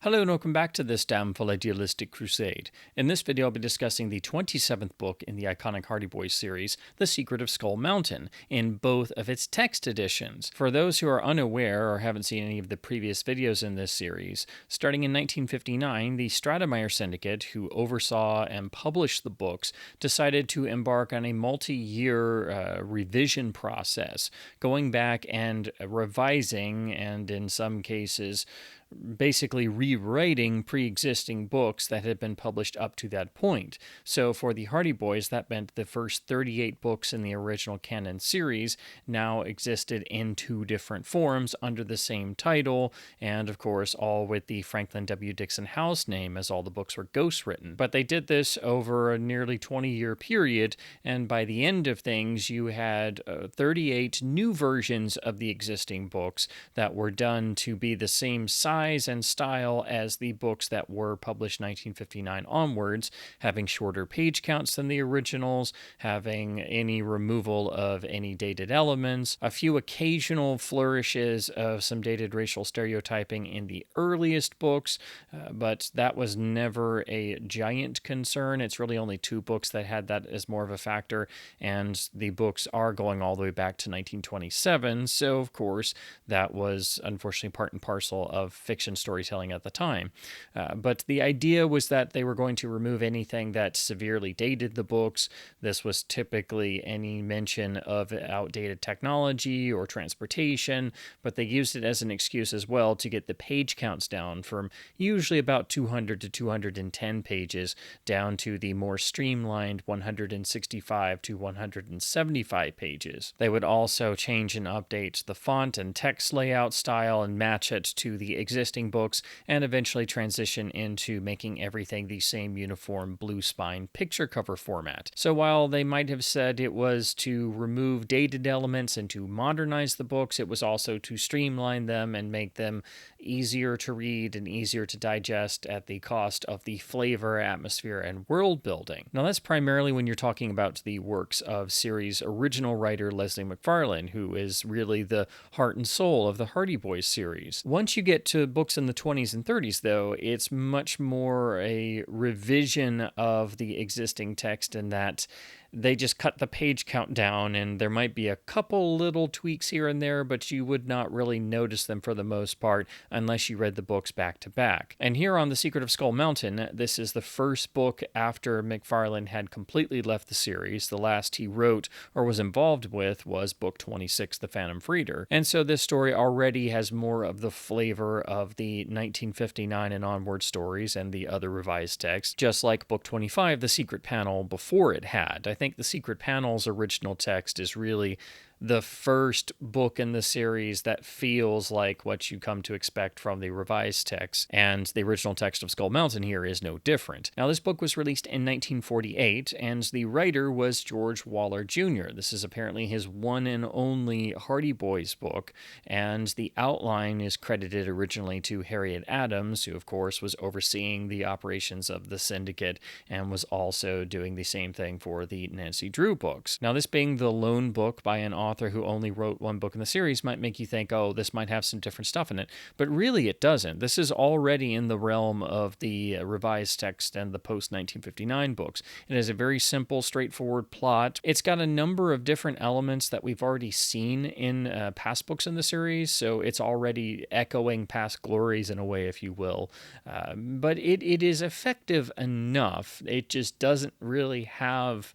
Hello and welcome back to this damnful idealistic crusade. In this video I'll be discussing the 27th book in the iconic Hardy Boys series, The Secret of Skull Mountain, in both of its text editions. For those who are unaware or haven't seen any of the previous videos in this series, starting in 1959, the Stratemeyer syndicate, who oversaw and published the books, decided to embark on a multi-year revision process, going back and revising, and in some cases basically rewriting pre-existing books that had been published up to that point. So for the Hardy Boys, that meant the first 38 books in the original canon series now existed in two different forms under the same title, and of course all with the Franklin W. Dixon House name, as all the books were ghostwritten. But they did this over a nearly 20-year period, and by the end of things you had 38 new versions of the existing books that were done to be the same size and style as the books that were published 1959 onwards, having shorter page counts than the originals, having any removal of any dated elements, a few occasional flourishes of some dated racial stereotyping in the earliest books, but that was never a giant concern. It's really only two books that had that as more of a factor, and the books are going all the way back to 1927, so of course that was unfortunately part and parcel of fiction storytelling at the time. But the idea was that they were going to remove anything that severely dated the books. This was typically any mention of outdated technology or transportation, but they used it as an excuse as well to get the page counts down from usually about 200 to 210 pages down to the more streamlined 165 to 175 pages. They would also change and update the font and text layout style and match it to the existing books, and eventually transition into making everything the same uniform blue spine picture cover format. So while they might have said it was to remove dated elements and to modernize the books, it was also to streamline them and make them easier to read and easier to digest at the cost of the flavor, atmosphere, and world building. Now that's primarily when you're talking about the works of series original writer Leslie McFarlane, who is really the heart and soul of the Hardy Boys series. Once you get to books in the 20s and 30s, though, it's much more a revision of the existing text in that they just cut the page count down, and there might be a couple little tweaks here and there, but you would not really notice them for the most part unless you read the books back to back. And here on The Secret of Skull Mountain, this is the first book after McFarlane had completely left the series. The last he wrote or was involved with was book 26, The Phantom Freeder. And so this story already has more of the flavor of the 1959 and onward stories and the other revised texts, just like book 25, The Secret Panel, before it had. I think The Secret Panel's original text is really the first book in the series that feels like what you come to expect from the revised text, and the original text of Skull Mountain here is no different. Now, this book was released in 1948, and the writer was George Waller Jr. This is apparently his one and only Hardy Boys book, and the outline is credited originally to Harriet Adams, who of course was overseeing the operations of the syndicate and was also doing the same thing for the Nancy Drew books. Now, this being the lone book by an author who only wrote one book in the series might make you think, oh, this might have some different stuff in it, but really it doesn't. This is already in the realm of the revised text and the post-1959 books. It has a very simple, straightforward plot. It's got a number of different elements that we've already seen in past books in the series, so it's already echoing past glories in a way, if you will. But it is effective enough. It just doesn't really have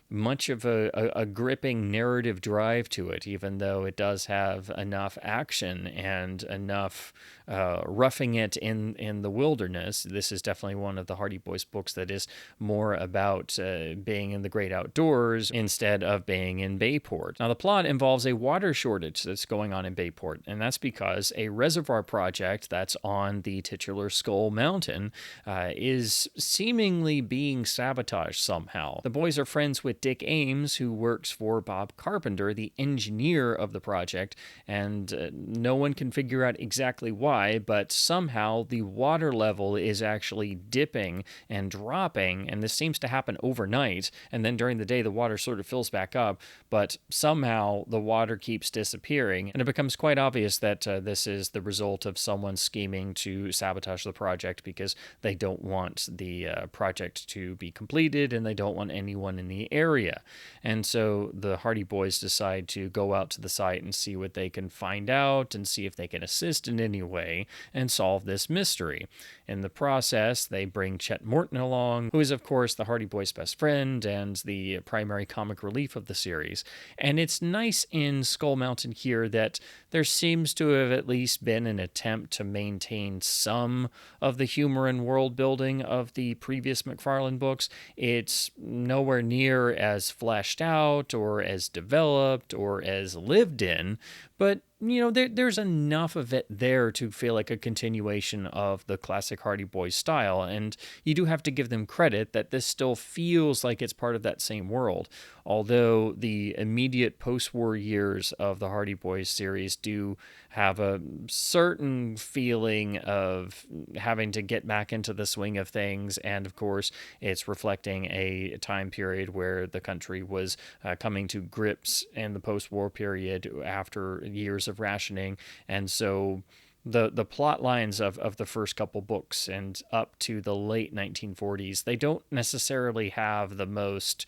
much of a gripping narrative drive to it, even though it does have enough action and enough roughing it in the wilderness. This is definitely one of the Hardy Boys books that is more about being in the great outdoors instead of being in Bayport. Now, the plot involves a water shortage that's going on in Bayport, and that's because a reservoir project that's on the titular Skull Mountain is seemingly being sabotaged somehow. The boys are friends with Dick Ames, who works for Bob Carpenter, the engineer of the project, and no one can figure out exactly why. dry, but somehow the water level is actually dipping and dropping, and this seems to happen overnight, and then during the day the water sort of fills back up, but somehow the water keeps disappearing, and it becomes quite obvious that this is the result of someone scheming to sabotage the project because they don't want the project to be completed and they don't want anyone in the area. And so the Hardy Boys decide to go out to the site and see what they can find out and see if they can assist in any way and solve this mystery. In the process, they bring Chet Morton along, who is, of course, the Hardy Boys' best friend and the primary comic relief of the series. And it's nice in Skull Mountain here that there seems to have at least been an attempt to maintain some of the humor and world building of the previous McFarlane books. It's nowhere near as fleshed out or as developed or as lived in, but there's enough of it there to feel like a continuation of the classic Hardy Boys style, and you do have to give them credit that this still feels like it's part of that same world, although the immediate post-war years of the Hardy Boys series do have a certain feeling of having to get back into the swing of things, and of course it's reflecting a time period where the country was coming to grips in the post-war period after years of rationing, and so the plot lines of the first couple books and up to the late 1940s, they don't necessarily have the most,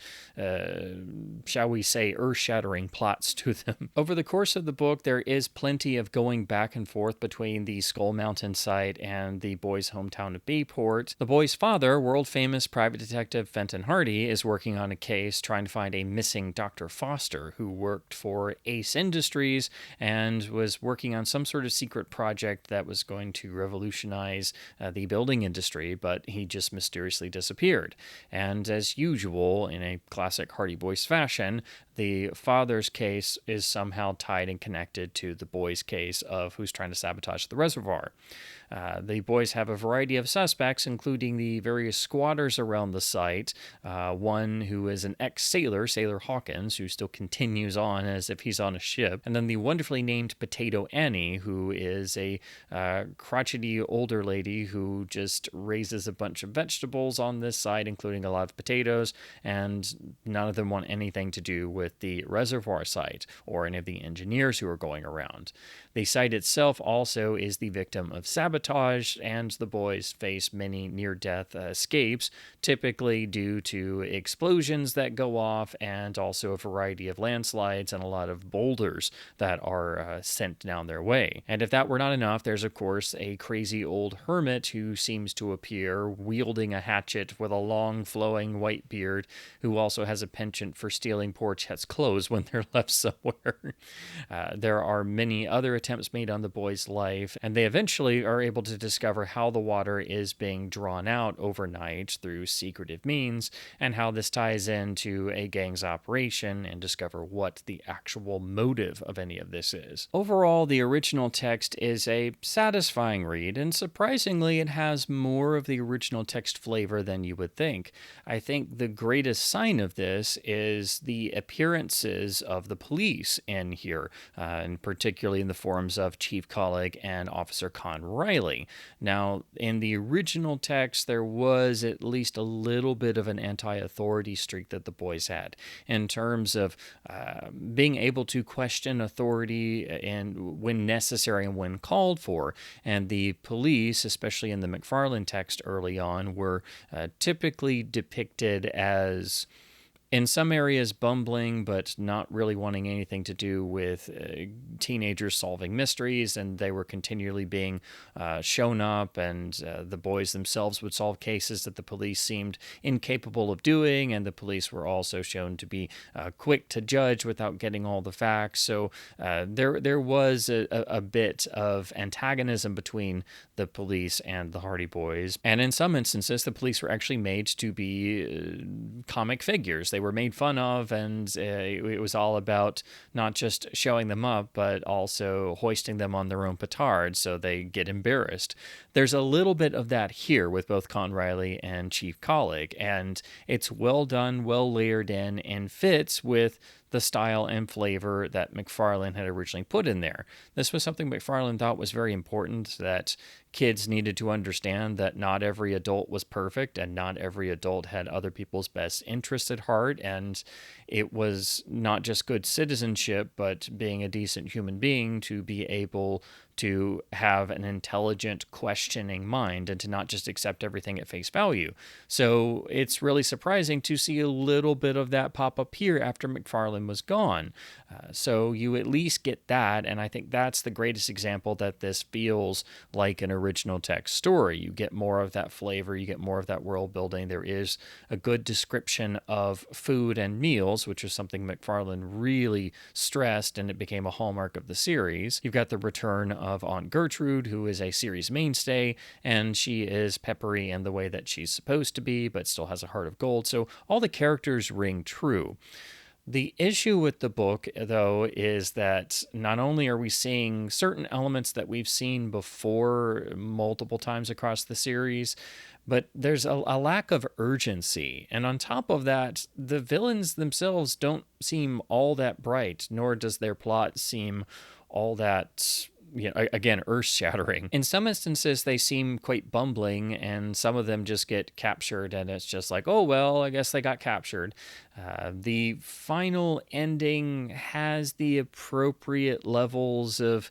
shall we say, earth-shattering plots to them. Over the course of the book, there is plenty of going back and forth between the Skull Mountain site and the boys' hometown of Bayport. The boys' father, world-famous private detective Fenton Hardy, is working on a case trying to find a missing Dr. Foster, who worked for Ace Industries and was working on some sort of secret project that was going to revolutionize the building industry, but he just mysteriously disappeared. And as usual, in a classic Hardy Boys fashion, the father's case is somehow tied and connected to the boy's case of who's trying to sabotage the reservoir. The boys have a variety of suspects, including the various squatters around the site, one who is an ex-sailor, Sailor Hawkins, who still continues on as if he's on a ship, and then the wonderfully named Potato Annie, who is a crotchety older lady who just raises a bunch of vegetables on this site, including a lot of potatoes, and none of them want anything to do with the reservoir site or any of the engineers who are going around. The site itself also is the victim of sabotage, and the boys face many near-death escapes, typically due to explosions that go off and also a variety of landslides and a lot of boulders that are sent down their way. And if that were not enough, there's of course a crazy old hermit who seems to appear wielding a hatchet with a long flowing white beard, who also has a penchant for stealing poor Chet's clothes when they're left somewhere. There are many other attempts made on the boys' life, and they eventually are able to discover how the water is being drawn out overnight through secretive means, and how this ties into a gang's operation, and discover what the actual motive of any of this is. Overall, the original text is a satisfying read, and surprisingly, it has more of the original text flavor than you would think. I think the greatest sign of this is the appearances of the police in here, and particularly in the forms of Chief Colleague and Officer Con Riley. Now, in the original text, there was at least a little bit of an anti-authority streak that the boys had, in terms of being able to question authority and when necessary and when called for. And the police, especially in the McFarlane text early on, were typically depicted as, in some areas, bumbling, but not really wanting anything to do with teenagers solving mysteries, and they were continually being shown up, and the boys themselves would solve cases that the police seemed incapable of doing, and the police were also shown to be quick to judge without getting all the facts. So there was a bit of antagonism between the police and the Hardy Boys, and in some instances, the police were actually made to be comic figures. They were made fun of, and it was all about not just showing them up, but also hoisting them on their own petard so they get embarrassed. There's a little bit of that here with both Con Riley and Chief Colleague, and it's well done, well layered in, and fits with the style and flavor that McFarlane had originally put in there. This was something McFarlane thought was very important, that kids needed to understand that not every adult was perfect and not every adult had other people's best interests at heart. And it was not just good citizenship, but being a decent human being to be able to have an intelligent, questioning mind and to not just accept everything at face value. So it's really surprising to see a little bit of that pop up here after McFarlane was gone. So you at least get that, and I think that's the greatest example that this feels like an original text story. You get more of that flavor, you get more of that world building. There is a good description of food and meals, which is something McFarlane really stressed, and it became a hallmark of the series. You've got the return of Aunt Gertrude, who is a series mainstay, and she is peppery in the way that she's supposed to be, but still has a heart of gold. So all the characters ring true. The issue with the book, though, is that not only are we seeing certain elements that we've seen before multiple times across the series, but there's a lack of urgency. And on top of that, the villains themselves don't seem all that bright, nor does their plot seem all that, again, earth-shattering. In some instances, they seem quite bumbling, and some of them just get captured, and it's just like, oh, well, I guess they got captured. The final ending has the appropriate levels of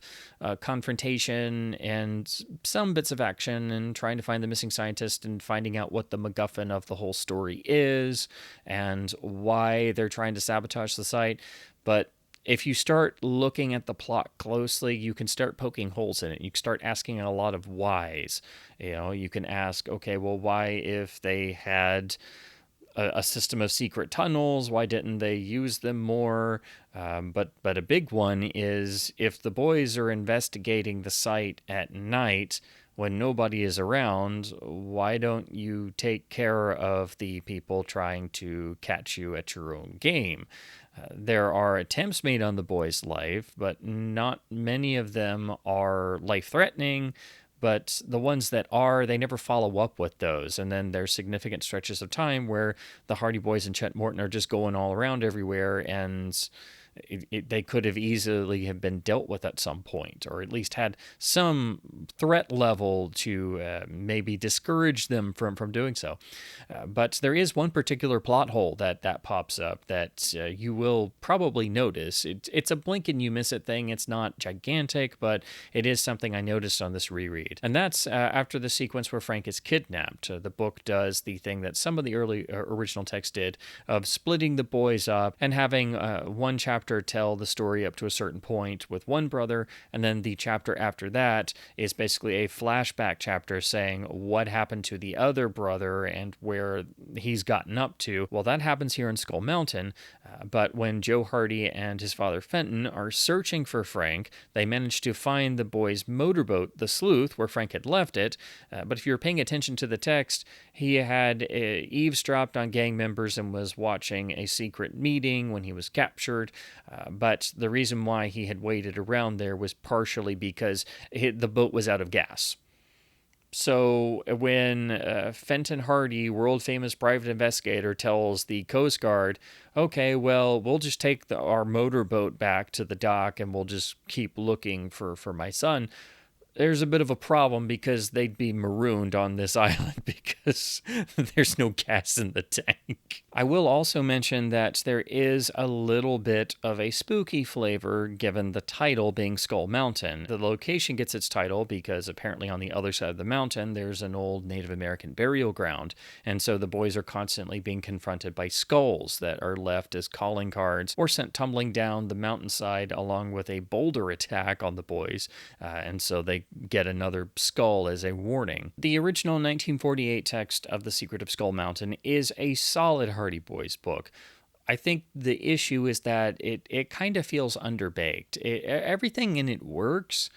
confrontation and some bits of action and trying to find the missing scientist and finding out what the MacGuffin of the whole story is and why they're trying to sabotage the site. But if you start looking at the plot closely, you can start poking holes in it. You can start asking a lot of whys. You can ask, okay, well, why, if they had a system of secret tunnels, why didn't they use them more? But a big one is, if the boys are investigating the site at night when nobody is around, why don't you take care of the people trying to catch you at your own game? There are attempts made on the boy's life, but not many of them are life-threatening. But the ones that are, they never follow up with those. And then there's significant stretches of time where the Hardy Boys and Chet Morton are just going all around everywhere, and they could have easily have been dealt with at some point, or at least had some threat level to maybe discourage them from doing so. But there is one particular plot hole that pops up that you will probably notice. It's a blink and you miss it thing. It's not gigantic, but it is something I noticed on this reread. And that's after the sequence where Frank is kidnapped. The book does the thing that some of the early original text did, of splitting the boys up and having one chapter tell the story up to a certain point with one brother, and then the chapter after that is basically a flashback chapter saying what happened to the other brother and where he's gotten up to. Well, that happens here in Skull Mountain, but when Joe Hardy and his father Fenton are searching for Frank, they manage to find the boy's motorboat, the Sleuth, where Frank had left it. But if you're paying attention to the text, he had eavesdropped on gang members and was watching a secret meeting when he was captured. But the reason why he had waited around there was partially because the boat was out of gas. So when Fenton Hardy, world-famous private investigator, tells the Coast Guard, okay, well, we'll just take our motorboat back to the dock and we'll just keep looking for my son, there's a bit of a problem, because they'd be marooned on this island because there's no gas in the tank. I will also mention that there is a little bit of a spooky flavor given the title being Skull Mountain. The location gets its title because apparently on the other side of the mountain there's an old Native American burial ground, and so the boys are constantly being confronted by skulls that are left as calling cards or sent tumbling down the mountainside along with a boulder attack on the boys, and so they get another skull as a warning. The original 1948 text of The Secret of Skull Mountain is a solid Hardy Boys book. I think the issue is that it kind of feels underbaked. Everything in it works,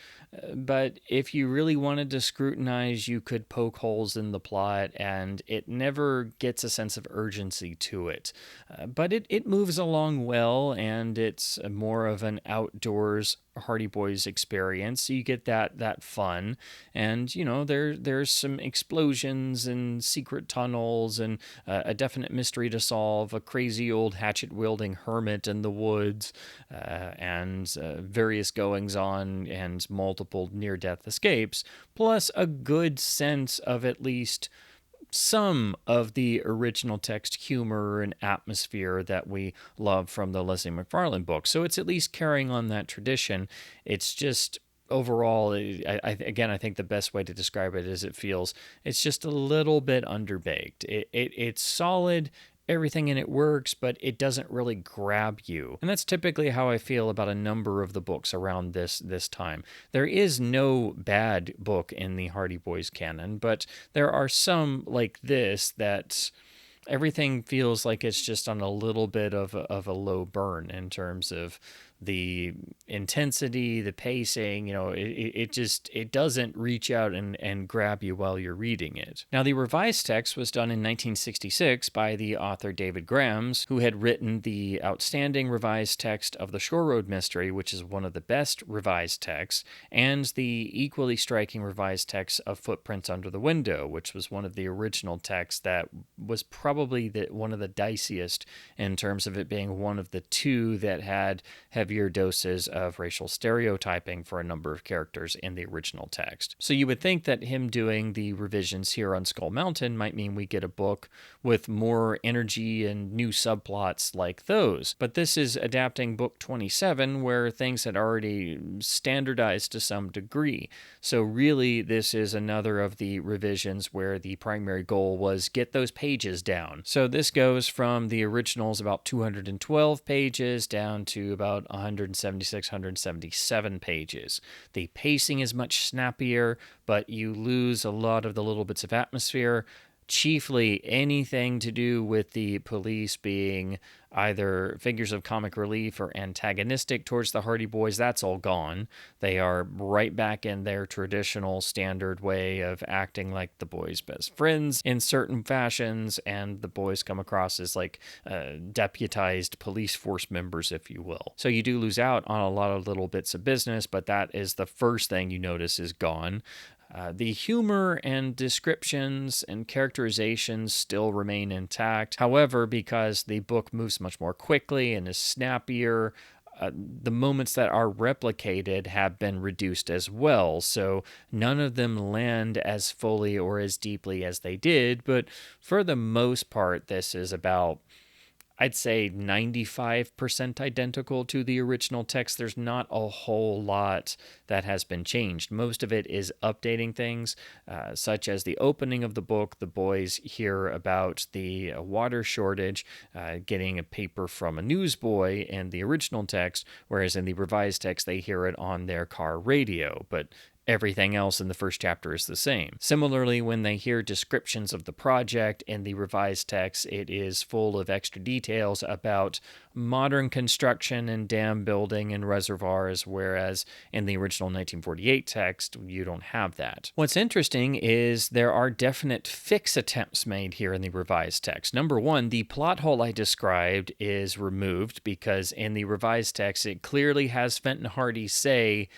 But if you really wanted to scrutinize, you could poke holes in the plot, and it never gets a sense of urgency to it. But it moves along well, and it's more of an outdoors Hardy Boys experience. So you get that fun, and there's some explosions and secret tunnels and a definite mystery to solve. A crazy old hatchet wielding hermit in the woods, and various goings on and multiple near death escapes, plus a good sense of at least some of the original text humor and atmosphere that we love from the Leslie McFarlane book. So it's at least carrying on that tradition. It's just overall, again, I think the best way to describe it is it's just a little bit underbaked. It's solid. Everything in it works, but it doesn't really grab you. And that's typically how I feel about a number of the books around this time. There is no bad book in the Hardy Boys canon, but there are some like this that everything feels like it's just on a little bit of a low burn in terms of the intensity, the pacing. It doesn't reach out and grab you while you're reading it. Now, the revised text was done in 1966 by the author David Grams, who had written the outstanding revised text of the Shore Road Mystery, which is one of the best revised texts, and the equally striking revised text of Footprints Under the Window, which was one of the original texts that was probably one of the diciest in terms of it being one of the two that had heavier doses of racial stereotyping for a number of characters in the original text. So you would think that him doing the revisions here on Skull Mountain might mean we get a book with more energy and new subplots like those. But this is adapting book 27, where things had already standardized to some degree. So really, this is another of the revisions where the primary goal was get those pages down. So this goes from the originals about 212 pages down to about 176, 177 pages. The pacing is much snappier, but you lose a lot of the little bits of atmosphere, chiefly anything to do with the police being either figures of comic relief or antagonistic towards the Hardy Boys. That's all gone. They are right back in their traditional standard way of acting like the boys' best friends in certain fashions, and the boys come across as like deputized police force members, if you will. So you do lose out on a lot of little bits of business, but that is the first thing you notice is gone. The humor and descriptions and characterizations still remain intact. However, because the book moves much more quickly and is snappier, the moments that are replicated have been reduced as well. So none of them land as fully or as deeply as they did. But for the most part, this is about, I'd say, 95% identical to the original text. There's not a whole lot that has been changed. Most of it is updating things, such as the opening of the book. The boys hear about the water shortage, getting a paper from a newsboy in the original text, whereas in the revised text, they hear it on their car radio. But everything else in the first chapter is the same. Similarly, when they hear descriptions of the project in the revised text, it is full of extra details about modern construction and dam building and reservoirs, whereas in the original 1948 text, you don't have that. What's interesting is there are definite fix attempts made here in the revised text. Number one, the plot hole I described is removed because in the revised text, it clearly has Fenton Hardy say,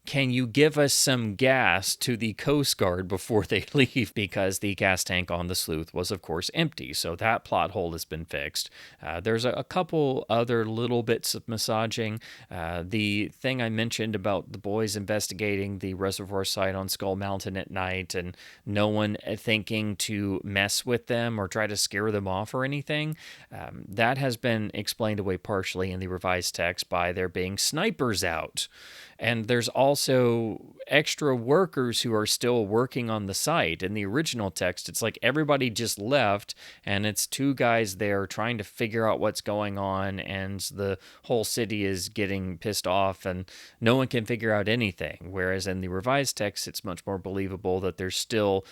"Can you give us some gas to the Coast Guard before they leave?" Because the gas tank on the Sleuth was, of course, empty. So that plot hole has been fixed. There's a couple other little bits of massaging. The thing I mentioned about the boys investigating the reservoir site on Skull Mountain at night and no one thinking to mess with them or try to scare them off or anything, that has been explained away partially in the revised text by there being snipers out. And there's also extra workers who are still working on the site. In the original text, it's like everybody just left, and it's two guys there trying to figure out what's going on, and the whole city is getting pissed off, and no one can figure out anything. Whereas in the revised text, it's much more believable that there's still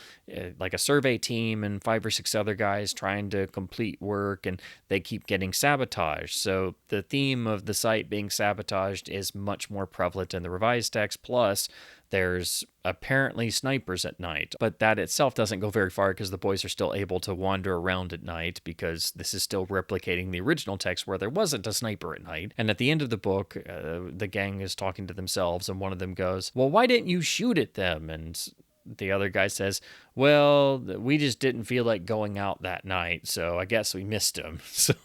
like a survey team and 5 or 6 other guys trying to complete work, and they keep getting sabotaged. So the theme of the site being sabotaged is much more prevalent in the revised text, plus There's apparently snipers at night, but that itself doesn't go very far because the boys are still able to wander around at night because this is still replicating the original text where there wasn't a sniper at night. And at the end of the book, the gang is talking to themselves, and one of them goes, "Well, why didn't you shoot at them?" And the other guy says, "Well, we just didn't feel like going out that night, so I guess we missed them." So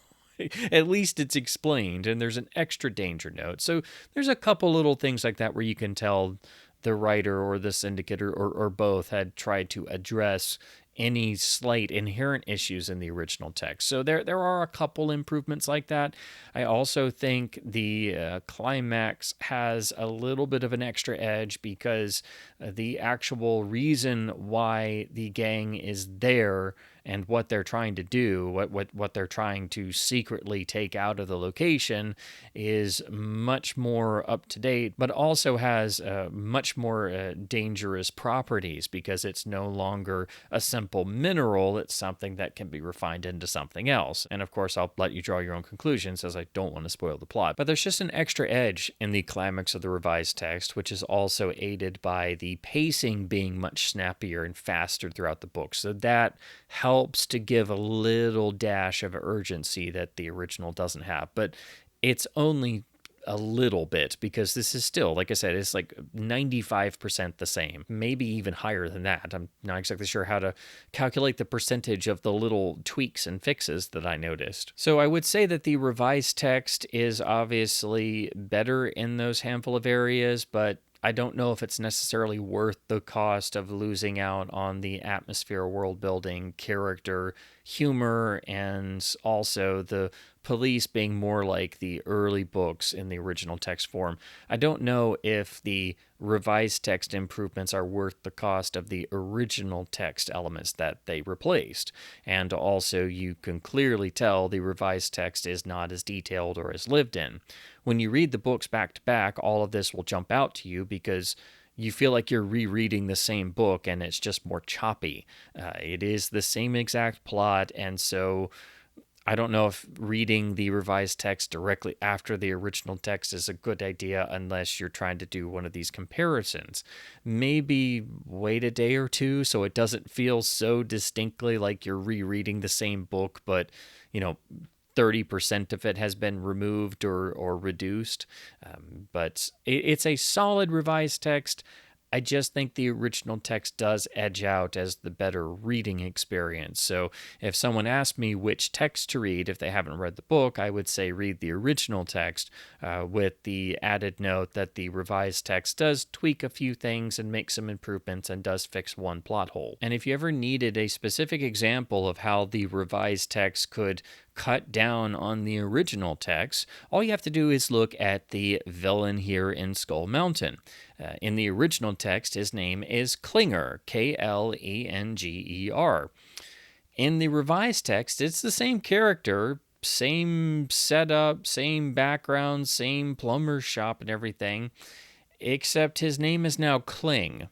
at least it's explained, and there's an extra danger note. So there's a couple little things like that where you can tell the writer or the syndicate or both had tried to address any slight inherent issues in the original text. So there are a couple improvements like that. I also think the climax has a little bit of an extra edge because the actual reason why the gang is there and what they're trying to do, what they're trying to secretly take out of the location is much more up to date, but also has much more dangerous properties because it's no longer a simple mineral. It's something that can be refined into something else. And of course, I'll let you draw your own conclusions as I don't want to spoil the plot. But there's just an extra edge in the climax of the revised text, which is also aided by the pacing being much snappier and faster throughout the book. So that helps to give a little dash of urgency that the original doesn't have. But it's only a little bit because this is still, like I said, it's like 95% the same, maybe even higher than that. I'm not exactly sure how to calculate the percentage of the little tweaks and fixes that I noticed. So I would say that the revised text is obviously better in those handful of areas, but I don't know if it's necessarily worth the cost of losing out on the atmosphere, world building, character, humor, and also the police being more like the early books in the original text form. I don't know if the revised text improvements are worth the cost of the original text elements that they replaced. And also, you can clearly tell the revised text is not as detailed or as lived in. When you read the books back to back, all of this will jump out to you because you feel like you're rereading the same book and it's just more choppy. It is the same exact plot, and so I don't know if reading the revised text directly after the original text is a good idea unless you're trying to do one of these comparisons. Maybe wait a day or two so it doesn't feel so distinctly like you're rereading the same book, but, 30% of it has been removed or reduced. But it's a solid revised text. I just think the original text does edge out as the better reading experience. So if someone asked me which text to read if they haven't read the book, I would say read the original text with the added note that the revised text does tweak a few things and make some improvements and does fix one plot hole. And if you ever needed a specific example of how the revised text could cut down on the original text, all you have to do is look at the villain here in Skull Mountain. In the original text, his name is Klinger, Klenger. In the revised text, it's the same character, same setup, same background, same plumber's shop and everything, except his name is now Kling.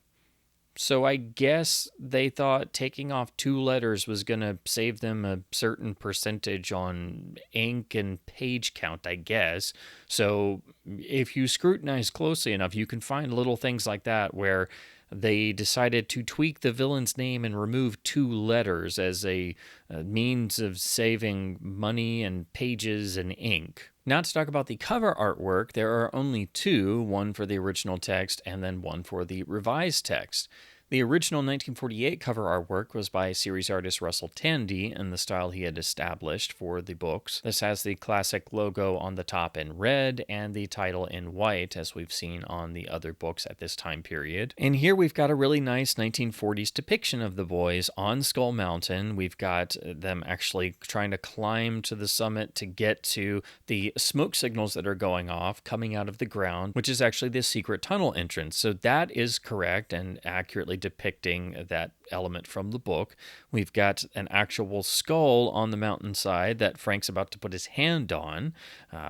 So I guess they thought taking off 2 letters was going to save them a certain percentage on ink and page count, I guess. So if you scrutinize closely enough, you can find little things like that where they decided to tweak the villain's name and remove 2 letters as a means of saving money and pages and ink. Not to talk about the cover artwork, there are only 2, one for the original text and then one for the revised text. The original 1948 cover artwork was by series artist Russell Tandy in the style he had established for the books. This has the classic logo on the top in red and the title in white, as we've seen on the other books at this time period. And here we've got a really nice 1940s depiction of the boys on Skull Mountain. We've got them actually trying to climb to the summit to get to the smoke signals that are going off coming out of the ground, which is actually the secret tunnel entrance. So that is correct and accurately depicting that element from the book. We've got an actual skull on the mountainside that Frank's about to put his hand on.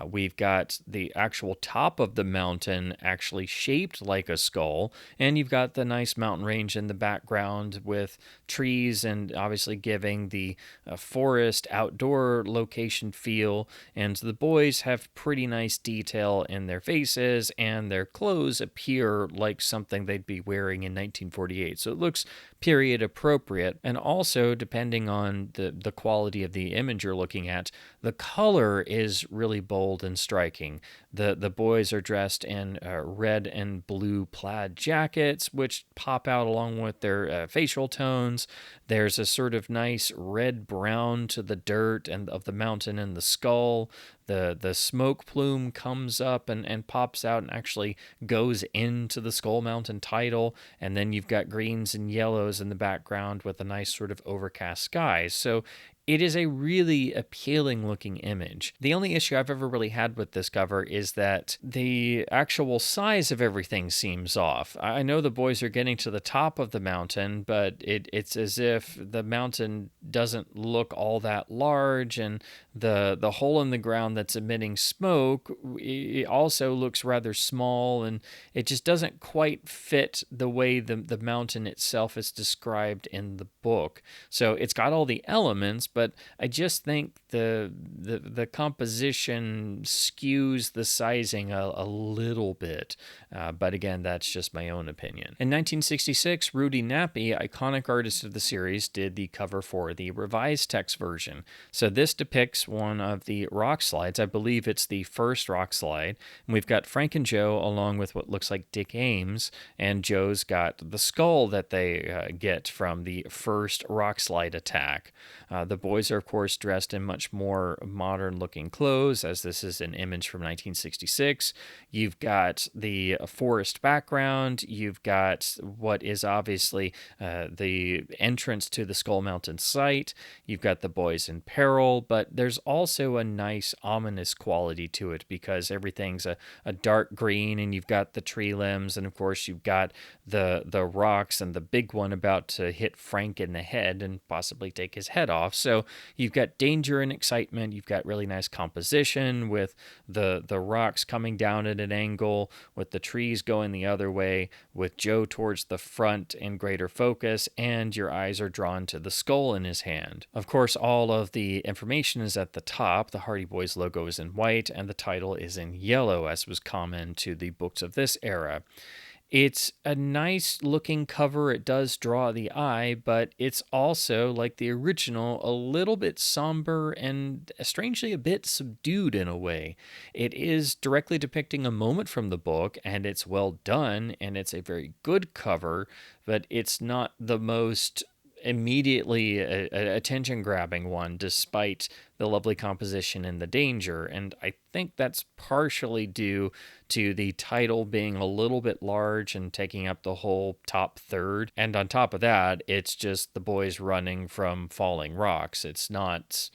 We've got the actual top of the mountain actually shaped like a skull, and you've got the nice mountain range in the background with trees and obviously giving the forest outdoor location feel. And the boys have pretty nice detail in their faces, and their clothes appear like something they'd be wearing in 1948. So it looks period appropriate. And also, depending on the quality of the image you're looking at, the color is really bold and striking. The boys are dressed in red and blue plaid jackets, which pop out along with their facial tones. There's a sort of nice red brown to the dirt and of the mountain and the skull. The smoke plume comes up and pops out and actually goes into the Skull Mountain title. And then you've got greens and yellows in the background with a nice sort of overcast sky. So it is a really appealing looking image. The only issue I've ever really had with this cover is that the actual size of everything seems off. I know the boys are getting to the top of the mountain, but it's as if the mountain doesn't look all that large, and the hole in the ground that's emitting smoke, it also looks rather small, and it just doesn't quite fit the way the mountain itself is described in the book. So it's got all the elements, but I just think the composition skews the sizing a little bit. But again, that's just my own opinion. In 1966, Rudy Nappy, iconic artist of the series, did the cover for the revised text version. So this depicts one of the rock slides. I believe it's the first rock slide. And we've got Frank and Joe along with what looks like Dick Ames, and Joe's got the skull that they get from the first rock slide attack. The boys are, of course, dressed in much more modern looking clothes, as this is an image from 1966. You've got the forest background. You've got what is obviously the entrance to the Skull Mountain site. You've got the boys in peril, but there's also a nice ominous quality to it because everything's a dark green, and you've got the tree limbs, and of course you've got the rocks and the big one about to hit Frank in the head and possibly take his head off. So you've got danger and excitement. You've got really nice composition with the rocks coming down at an angle, with the trees going the other way, with Joe towards the front in greater focus, and your eyes are drawn to the skull in his hand. Of course, all of the information is at the top. The Hardy Boys logo is in white, and the title is in yellow, as was common to the books of this era. It's a nice looking cover. It does draw the eye, but it's also, like the original, a little bit somber and strangely a bit subdued in a way. It is directly depicting a moment from the book, and it's well done, and it's a very good cover, but it's not the most immediately attention grabbing one, despite the lovely composition and the danger. And I think that's partially due to the title being a little bit large and taking up the whole top third. And on top of that, it's just the boys running from falling rocks. It's not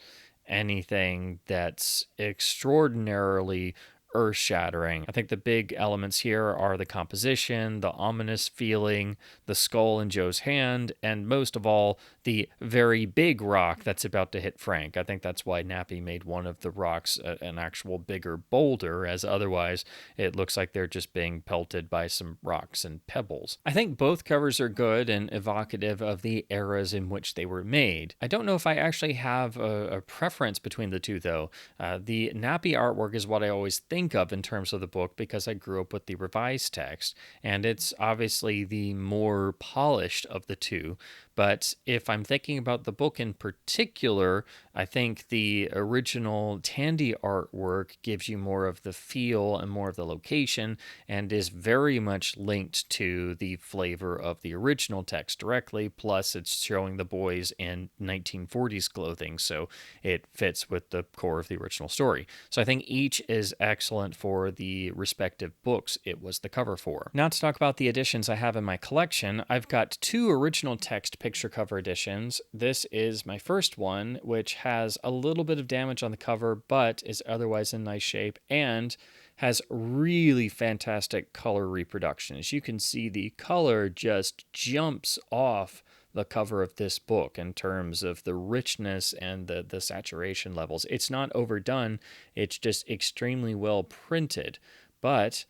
anything that's extraordinarily earth-shattering. I think the big elements here are the composition, the ominous feeling, the skull in Joe's hand, and most of all, the very big rock that's about to hit Frank. I think that's why Nappy made one of the rocks an actual bigger boulder, as otherwise it looks like they're just being pelted by some rocks and pebbles. I think both covers are good and evocative of the eras in which they were made. I don't know if I actually have a preference between the two, though. The Nappy artwork is what I always think of in terms of the book because I grew up with the revised text, and it's obviously the more polished of the two. But if I'm thinking about the book in particular, I think the original Tandy artwork gives you more of the feel and more of the location, and is very much linked to the flavor of the original text directly. Plus, it's showing the boys in 1940s clothing, so it fits with the core of the original story. So I think each is excellent for the respective books it was the cover for. Now to talk about the editions I have in my collection, I've got two original text picture cover editions. This is my first one, which has a little bit of damage on the cover, but is otherwise in nice shape and has really fantastic color reproduction. As you can see, the color just jumps off the cover of this book in terms of the richness and the saturation levels. It's not overdone, it's just extremely well printed. But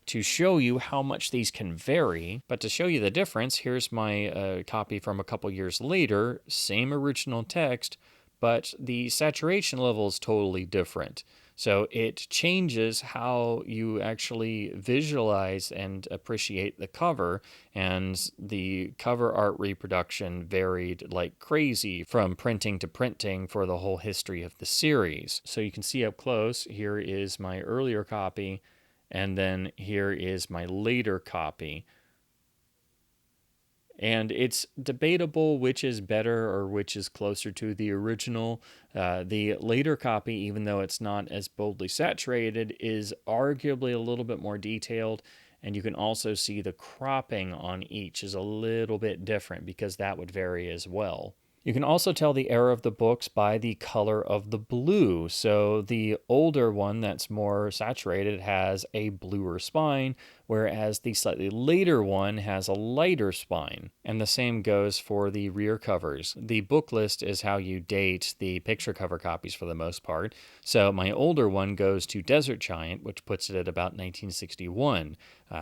to show you how much these can vary, but to show you the difference, here's my copy from a couple years later, same original text, but the saturation level is totally different. So it changes how you actually visualize and appreciate the cover, and the cover art reproduction varied like crazy from printing to printing for the whole history of the series. So you can see up close, here is my earlier copy, and then here is my later copy. And it's debatable which is better or which is closer to the original. The later copy, even though it's not as boldly saturated, is arguably a little bit more detailed. And you can also see the cropping on each is a little bit different because that would vary as well. You can also tell the era of the books by the color of the blue. So the older one that's more saturated has a bluer spine, whereas the slightly later one has a lighter spine. And the same goes for the rear covers. The book list is how you date the picture cover copies for the most part. So my older one goes to Desert Giant, which puts it at about 1961.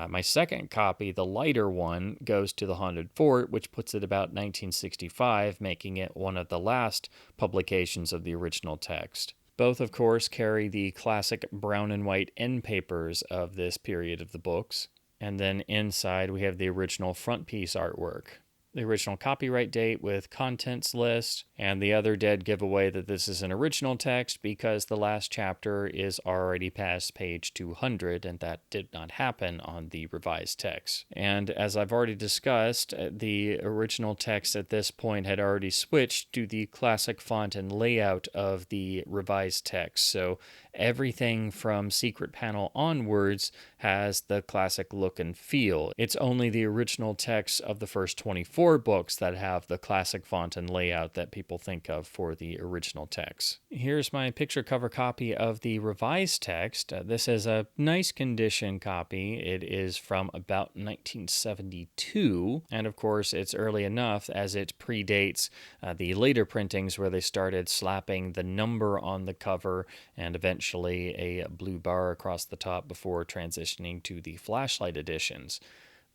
My second copy, the lighter one, goes to The Haunted Fort, which puts it about 1965, making it one of the last publications of the original text. Both, of course, carry the classic brown and white end papers of this period of the books. And then inside, we have the original front piece artwork. The original copyright date with contents list, and the other dead giveaway that this is an original text because the last chapter is already past page 200, and that did not happen on the revised text. And as I've already discussed, the original text at this point had already switched to the classic font and layout of the revised text. So everything from Secret Panel onwards has the classic look and feel. It's only the original text of the first 24 books that have the classic font and layout that people think of for the original text. Here's my picture cover copy of the revised text. This is a nice condition copy. It is from about 1972, and of course it's early enough as it predates the later printings where they started slapping the number on the cover and eventually a blue bar across the top before transitioning to the flashlight editions.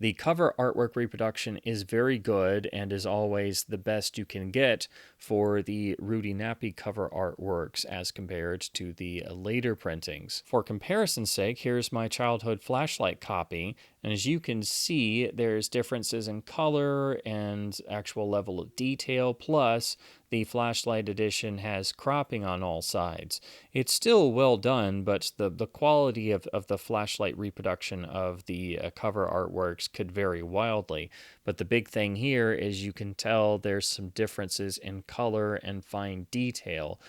The cover artwork reproduction is very good and is always the best you can get for the Rudy Nappy cover artworks as compared to the later printings. For comparison's sake, here's my childhood flashlight copy, and as you can see, there's differences in color and actual level of detail, plus the flashlight edition has cropping on all sides. It's still well done, but the quality of the flashlight reproduction of the cover artworks could vary wildly. But the big thing here is you can tell there's some differences in color and fine detail.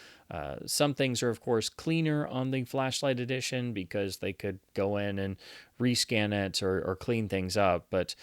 Some things are, of course, cleaner on the flashlight edition because they could go in and rescan it or clean things up, but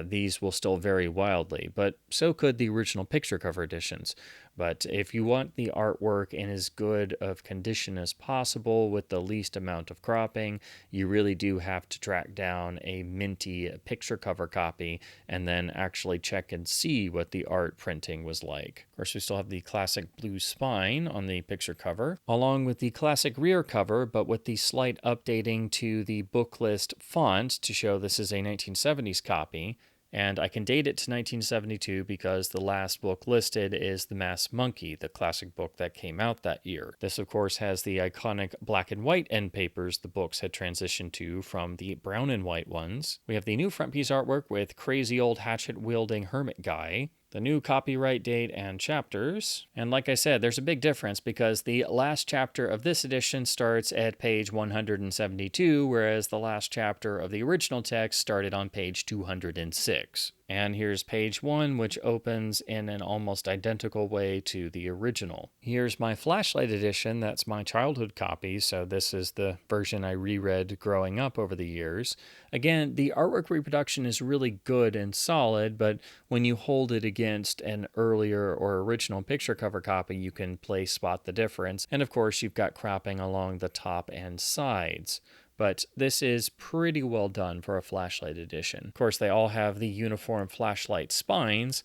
these will still vary wildly. But so could the original picture cover editions. But if you want the artwork in as good of condition as possible with the least amount of cropping, you really do have to track down a minty picture cover copy and then actually check and see what the art printing was like. Of course, we still have the classic blue spine on the picture cover, along with the classic rear cover, but with the slight updating to the book list font to show this is a 1970s copy. And I can date it to 1972 because the last book listed is The Masked Monkey, the classic book that came out that year. This, of course, has the iconic black and white end papers the books had transitioned to from the brown and white ones. We have the new front piece artwork with crazy old hatchet-wielding hermit guy, the new copyright date and chapters. And like I said, there's a big difference because the last chapter of this edition starts at page 172, whereas the last chapter of the original text started on page 206. And here's page 1, which opens in an almost identical way to the original. Here's my flashlight edition. That's my childhood copy, so this is the version I reread growing up over the years. Again, the artwork reproduction is really good and solid, but when you hold it against an earlier or original picture cover copy, you can spot the difference. And of course, you've got cropping along the top and sides. but this is pretty well done for a flashlight edition. Of course, they all have the uniform flashlight spines,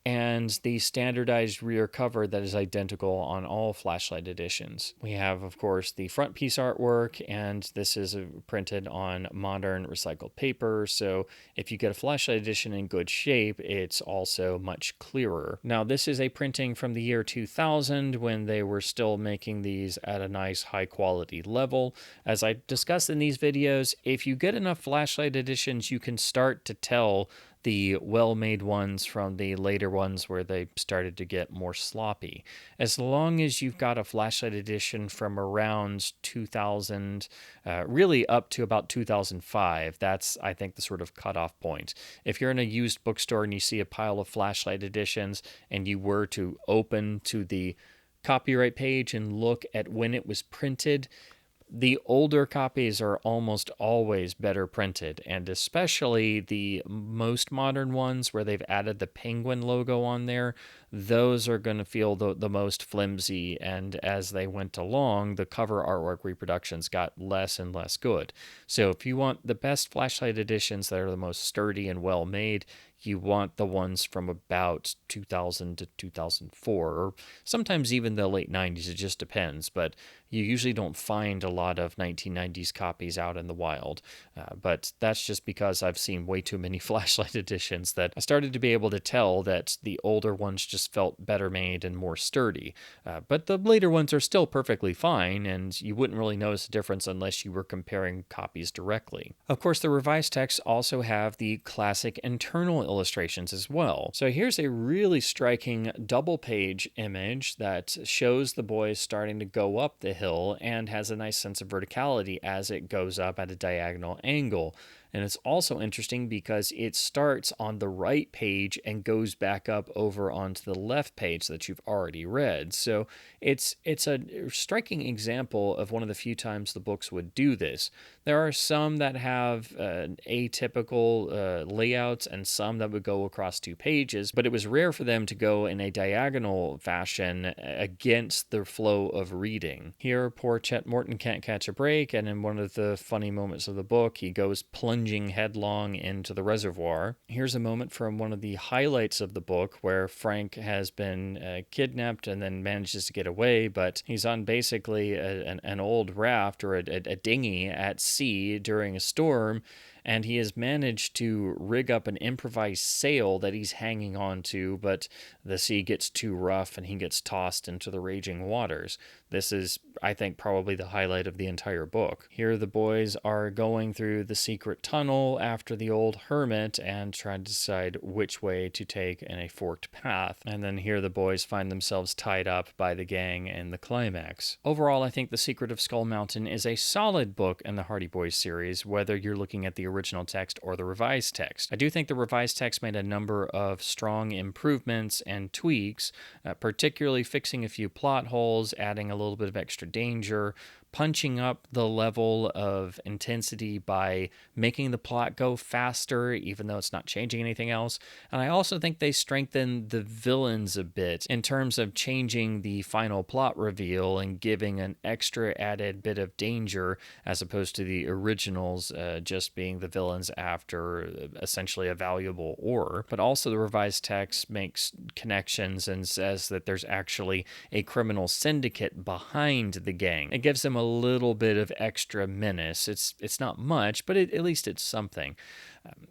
and the standardized rear cover that is identical on all flashlight editions. We have, of course, the front piece artwork, and this is printed on modern recycled paper, so if you get a flashlight edition in good shape, it's also much clearer. Now, this is a printing from the year 2000 when they were still making these at a nice high quality level. As I discussed in these videos, if you get enough flashlight editions, you can start to tell the well-made ones from the later ones where they started to get more sloppy. As long as you've got a flashlight edition from around 2000, really up to about 2005, that's, I think, the sort of cutoff point. If you're in a used bookstore and you see a pile of flashlight editions and you were to open to the copyright page and look at when it was printed, the older copies are almost always better printed, and especially the most modern ones where they've added the penguin logo on there, those are going to feel the most flimsy, and as they went along, the cover artwork reproductions got less and less good. So if you want the best flashlight editions that are the most sturdy and well made, you want the ones from about 2000 to 2004, or sometimes even the late 90s. It just depends, but you usually don't find a lot of 1990s copies out in the wild. But that's just because I've seen way too many flashlight editions that I started to be able to tell that the older ones just felt better made and more sturdy. But the later ones are still perfectly fine, and you wouldn't really notice a difference unless you were comparing copies directly. Of course, the revised texts also have the classic internal illustrations as well. So here's a really striking double page image that shows the boys starting to go up the hill and has a nice sense of verticality as it goes up at a diagonal angle. And it's also interesting because it starts on the right page and goes back up over onto the left page that you've already read. So it's a striking example of one of the few times the books would do this. There are some that have atypical layouts and some that would go across two pages, but it was rare for them to go in a diagonal fashion against the flow of reading. Here, poor Chet Morton can't catch a break, and in one of the funny moments of the book, he goes plunging headlong into the reservoir. Here's a moment from one of the highlights of the book where Frank has been kidnapped and then manages to get away, but he's on basically an old raft or a dinghy at sea during a storm, and he has managed to rig up an improvised sail that he's hanging on to, but the sea gets too rough and he gets tossed into the raging waters. This is, I think, probably the highlight of the entire book. Here the boys are going through the secret tunnel after the old hermit and trying to decide which way to take in a forked path. And then here the boys find themselves tied up by the gang in the climax. Overall, I think The Secret of Skull Mountain is a solid book in the Hardy Boys series, whether you're looking at the original text or the revised text. I do think the revised text made a number of strong improvements and tweaks, particularly fixing a few plot holes, adding a little bit of extra danger, punching up the level of intensity by making the plot go faster, even though it's not changing anything else. And I also think they strengthened the villains a bit in terms of changing the final plot reveal and giving an extra added bit of danger as opposed to the originals just being the villains after essentially a valuable ore. But also the revised text makes connections and says that there's actually a criminal syndicate behind the gang. It gives them a little bit of extra menace. It's not much, but at least it's something.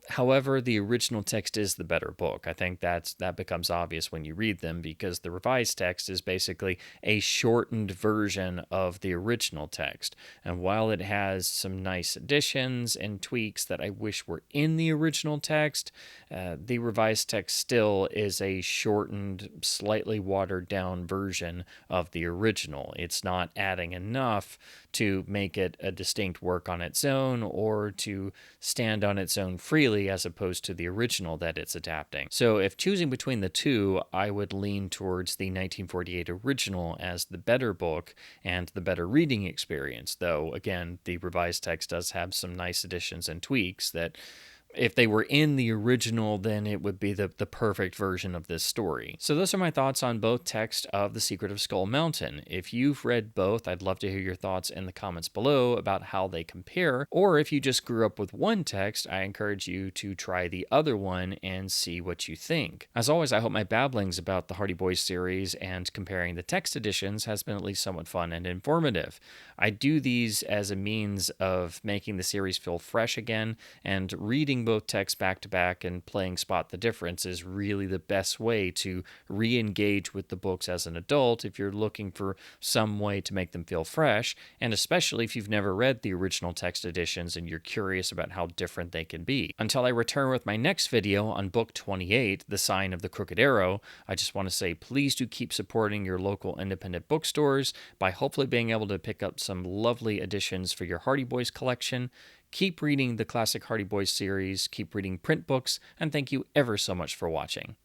However, the original text is the better book. I think that becomes obvious when you read them because the revised text is basically a shortened version of the original text. And while it has some nice additions and tweaks that I wish were in the original text, the revised text still is a shortened, slightly watered down version of the original. It's not adding enough to make it a distinct work on its own or to stand on its own freely as opposed to the original that it's adapting. So if choosing between the two, I would lean towards the 1948 original as the better book and the better reading experience, though again, the revised text does have some nice additions and tweaks that If they were in the original, then it would be the perfect version of this story. So those are my thoughts on both texts of The Secret of Skull Mountain. If you've read both, I'd love to hear your thoughts in the comments below about how they compare. Or if you just grew up with one text, I encourage you to try the other one and see what you think. As always, I hope my babblings about the Hardy Boys series and comparing the text editions has been at least somewhat fun and informative. I do these as a means of making the series feel fresh again, and reading both texts back to back and playing Spot the Difference is really the best way to re-engage with the books as an adult if you're looking for some way to make them feel fresh, and especially if you've never read the original text editions and you're curious about how different they can be. Until I return with my next video on book 28, The Sign of the Crooked Arrow, I just want to say please do keep supporting your local independent bookstores by hopefully being able to pick up some lovely editions for your Hardy Boys collection. Keep reading the classic Hardy Boys series, keep reading print books, and thank you ever so much for watching.